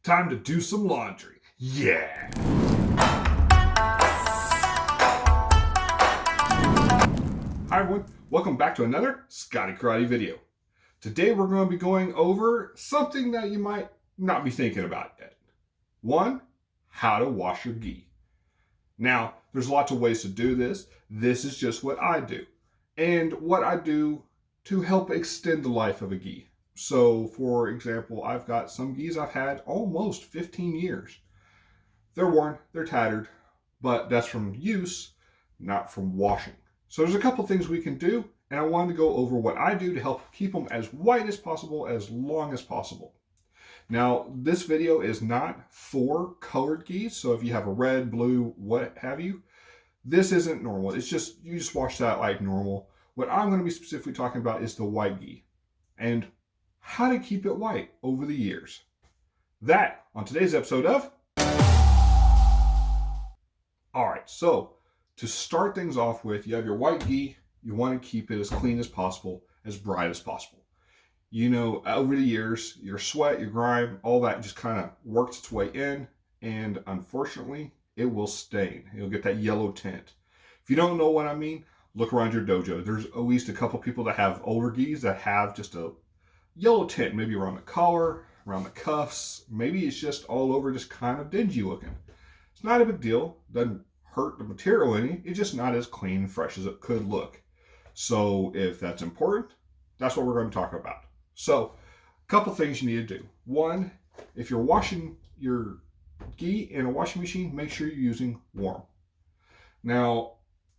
Time to do some laundry. Yeah! Hi everyone, welcome back to another Scotty Karate video. Today we're going to be going over something that you might not be thinking about yet. One, how to wash your gi. Now, there's lots of ways to do this. This is just what I do. And what I do to help extend the life of a gi. So, for example, I've got some gis I've had almost 15 years. They're worn, they're tattered, but that's from use, not from washing. So there's a couple things we can do, and I wanted to go over what I do to help keep them as white as possible, as long as possible. Now, this video is not for colored gis, so if you have a red, blue, what have you, this isn't normal. It's just, you just wash that like normal. What I'm going to be specifically talking about is the white gi, and how to keep it white over the years. That on today's episode of... Alright, so to start things off with, you have your white gi. You want to keep it as clean as possible, as bright as possible. You know, over the years, your sweat, your grime, all that just kind of works its way in, and unfortunately, it will stain. You'll get that yellow tint. If you don't know what I mean, look around your dojo. There's at least a couple people that have older gis that have just a yellow tint, maybe around the collar, around the cuffs. Maybe it's just all over, just kind of dingy looking. It's not a big deal. Doesn't hurt the material any. It's just not as clean and fresh as it could look. So if that's important, that's what we're going to talk about. So a couple things you need to do. One, if you're washing your gi in a washing machine, make sure you're using warm. Now,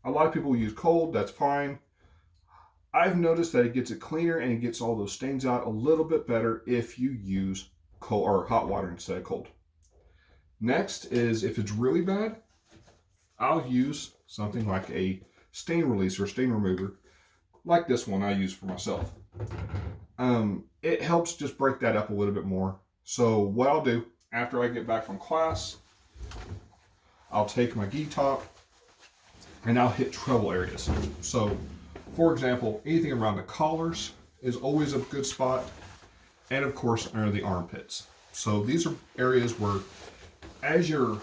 a lot of people use cold. That's fine. I've noticed that it gets it cleaner and it gets all those stains out a little bit better if you use cold or hot water instead of cold. Next is, if it's really bad, I'll use something like a stain releaser, stain remover, like this one I use for myself. It helps just break that up a little bit more. So what I'll do after I get back from class, I'll take my gi top and I'll hit trouble areas. So for example, anything around the collars is always a good spot, and of course under the armpits. So these are areas where as you're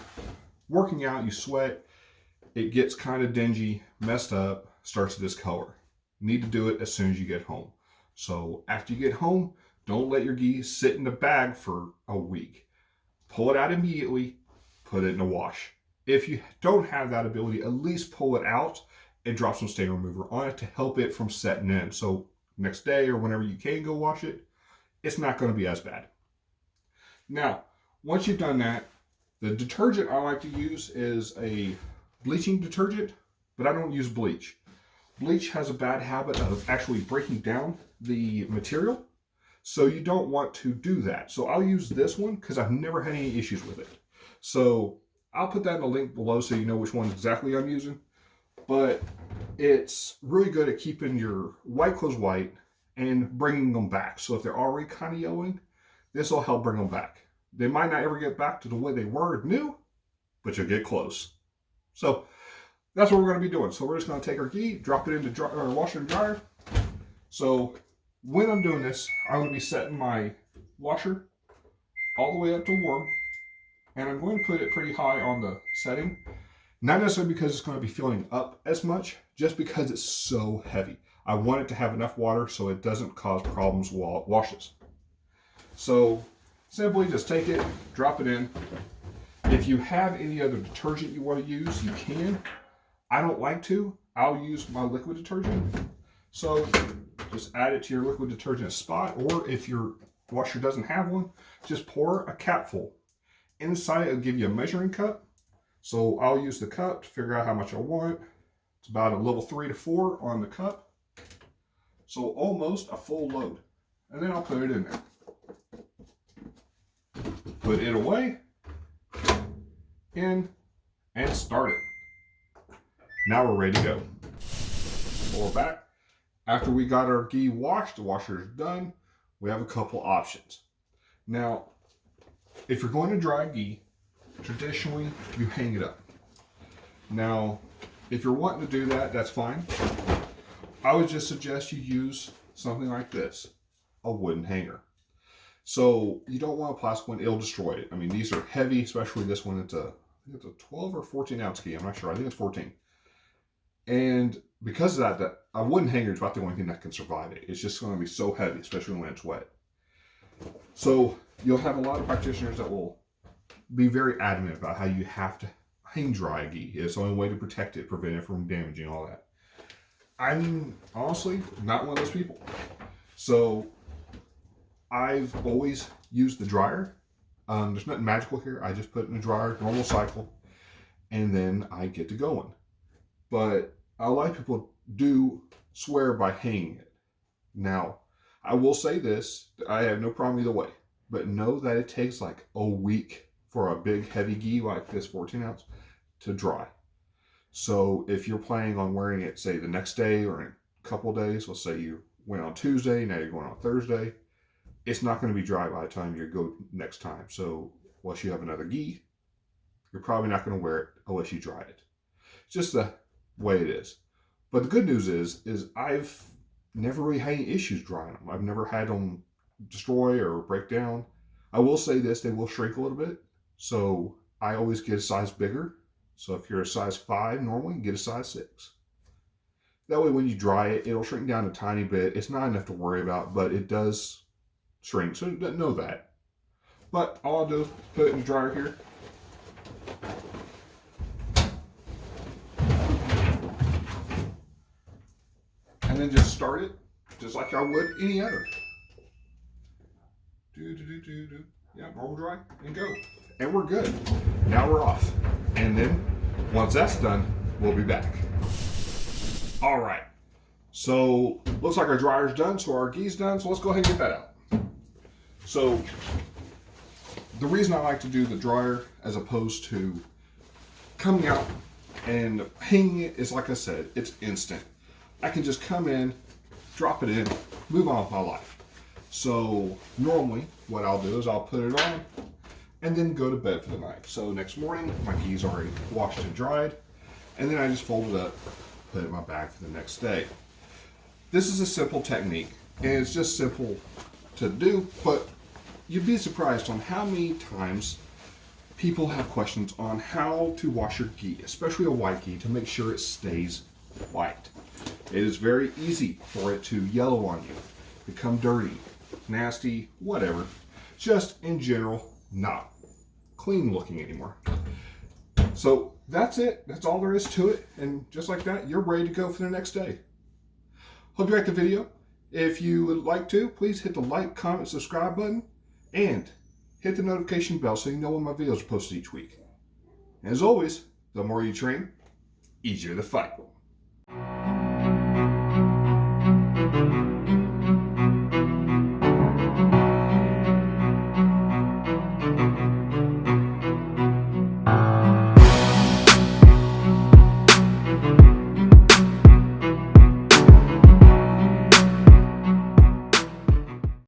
working out, you sweat, it gets kind of dingy, messed up, starts to discolor. You need to do it as soon as you get home. So after you get home, don't let your gi sit in the bag for a week. Pull it out immediately, put it in a wash. If you don't have that ability, at least pull it out and drop some stain remover on it to help it from setting in. So next day or whenever you can go wash it, it's not going to be as bad. Now, once you've done that, the detergent I like to use is a bleaching detergent, but I don't use bleach. Bleach has a bad habit of actually breaking down the material, so you don't want to do that. So I'll use this one because I've never had any issues with it. So I'll put that in the link below so you know which one exactly I'm using. But it's really good at keeping your white clothes white and bringing them back. So if they're already kind of yellowing, this will help bring them back. They might not ever get back to the way they were new, but you'll get close. So that's what we're going to be doing. So we're just going to take our gi, drop it into washer and dryer. So when I'm doing this, I'm going to be setting my washer all the way up to warm. And I'm going to put it pretty high on the setting. Not necessarily because it's going to be filling up as much, just because it's so heavy. I want it to have enough water so it doesn't cause problems while it washes. So simply just take it, drop it in. If you have any other detergent you want to use, you can. I don't like to. I'll use my liquid detergent. So just add it to your liquid detergent spot, or if your washer doesn't have one, just pour a capful. Inside it'll give you a measuring cup. So I'll use the cup to figure out how much I want. It's about a level 3 to 4 on the cup. So almost a full load. And then I'll put it in there. Put it away. In. And start it. Now we're ready to go. Pull it back. After we got our gi washed, the washer is done, we have a couple options. Now, if you're going to dry gi, traditionally, you hang it up. Now, if you're wanting to do that, that's fine. I would just suggest you use something like this, a wooden hanger. So you don't want a plastic one, it'll destroy it. I mean, these are heavy, especially this one. I think it's a 12 or 14 ounce gi. I'm not sure. I think it's 14. And because of that a wooden hanger is about the only thing that can survive it. It's just going to be so heavy, especially when it's wet. So you'll have a lot of practitioners that will be very adamant about how you have to hang dry a gi. It's the only way to protect it, prevent it from damaging, all that. I'm honestly not one of those people. So I've always used the dryer. There's nothing magical here. I just put it in the dryer, normal cycle, and then I get to going. But a lot of people do swear by hanging it. Now, I will say this, I have no problem either way, but know that it takes like a week for a big heavy gi like this 14 ounce to dry. So if you're planning on wearing it, say the next day or in a couple of days, let's say you went on Tuesday, now you're going on Thursday, it's not going to be dry by the time you go next time. So once you have another gi, you're probably not going to wear it unless you dry it. It's just the way it is. But the good news is I've never really had any issues drying them. I've never had them destroy or break down. I will say this, they will shrink a little bit. So I always get a size bigger. So if you're a size 5 normally, get a size 6. That way when you dry it, it'll shrink down a tiny bit. It's not enough to worry about, but it does shrink. So know that. But all I'll do is put it in the dryer here. And then just start it just like I would any other. Yeah, normal dry and go. And we're good. Now we're off. And then once that's done, we'll be back. All right. So looks like our dryer's done, so our gi's done. So let's go ahead and get that out. So the reason I like to do the dryer as opposed to coming out and hanging it is, like I said, it's instant. I can just come in, drop it in, move on with my life. So normally what I'll do is I'll put it on and then go to bed for the night. So next morning, my gi's already washed and dried, and then I just fold it up, put it in my bag for the next day. This is a simple technique, and it's just simple to do, but you'd be surprised on how many times people have questions on how to wash your gi, especially a white gi, to make sure it stays white. It is very easy for it to yellow on you, become dirty, nasty, whatever. Just in general, not clean looking anymore. So that's it. That's all there is to it. And just like that, you're ready to go for the next day. Hope you liked the video. If you would like to, please hit the like, comment, subscribe button, and hit the notification bell so you know when my videos are posted each week. And as always, the more you train, easier the fight.